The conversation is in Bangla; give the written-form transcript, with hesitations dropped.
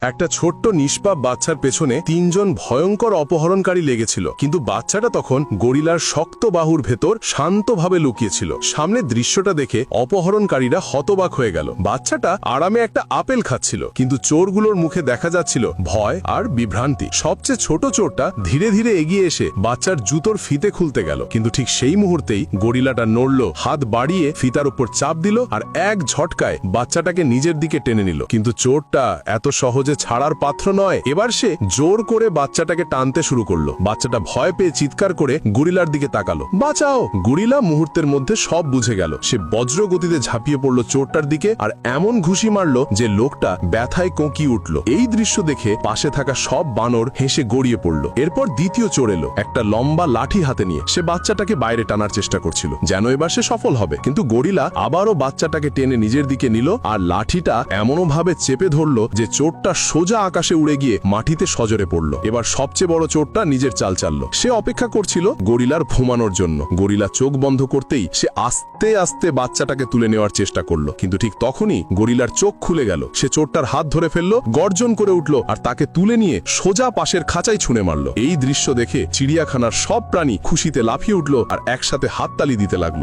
একটা ছোট্ট নিষ্পাপ বাচ্চার পেছনে তিনজন ভয়ঙ্কর অপহরণকারী লেগেছিল, কিন্তু বাচ্চাটা তখন গরিলার শক্ত বাহুর ভেতর শান্তভাবে লুকিয়েছিল। সামনের দৃশ্যটা দেখে অপহরণকারীরা হতবাক হয়ে গেল। বাচ্চাটা আরামে একটা আপেল খাচ্ছিল, কিন্তু চোরগুলোর মুখে দেখা যাচ্ছিল ভয় আর বিভ্রান্তি। সবচেয়ে ছোট চোরটা ধীরে ধীরে এগিয়ে এসে বাচ্চার জুতোর ফিতে খুলতে গেল, কিন্তু ঠিক সেই মুহূর্তেই গরিলাটা নড়ল, হাত বাড়িয়ে ফিতার উপর চাপ দিল আর এক ঝটকায় বাচ্চাটাকে নিজের দিকে টেনে নিল। কিন্তু চোরটা এত সহজে ছাড়ার পাত্র নয়। এবার সে জোর করে বাচ্চাটাকে টানতে শুরু করলো। বাচ্চাটা ভয় পেয়ে চিৎকার করে গরিলার দিকে তাকালো, বাঁচাও। গরিলা মুহূর্তের মধ্যে সব বুঝে গেল। সে বজ্র গতিতে ঝাঁপিয়ে পড়লো চোরটার দিকে আর এমন ঘুষি মারলো যে লোকটা ব্যথায় কোঁকিয়ে উঠল। এই দৃশ্য দেখে পাশে থাকা সব বানর হেসে গড়িয়ে পড়ল। এরপর দ্বিতীয় চোর এলো, একটা লম্বা লাঠি হাতে নিয়ে। সে বাচ্চাটাকে বাইরে টানার চেষ্টা করছিল, যেন এবার সে সফল হবে। কিন্তু গরিলা আবারও বাচ্চাটাকে টেনে নিজের দিকে নিল আর লাঠিটা এমনও ভাবে চেপে ধরলো যে চোরটা সোজা আকাশে উড়ে গিয়ে মাটিতে সজরে পড়ল। এবার সবচেয়ে বড় চোরটা নিজের চাল চাললো। সে অপেক্ষা করছিল গরিলার ঘুমানোর জন্য। গরিলা চোখ বন্ধ করতেই সে আস্তে আস্তে বাচ্চাটাকে তুলে নেওয়ার চেষ্টা করলো, কিন্তু ঠিক তখনই গরিলার চোখ খুলে গেল। সে চোরটার হাত ধরে ফেললো, গর্জন করে উঠল আর তাকে তুলে নিয়ে সোজা পাশের খাঁচায় ছুঁড়ে মারল। এই দৃশ্য দেখে চিড়িয়াখানার সব প্রাণী খুশিতে লাফিয়ে উঠল আর একসাথে হাততালি দিতে লাগলো।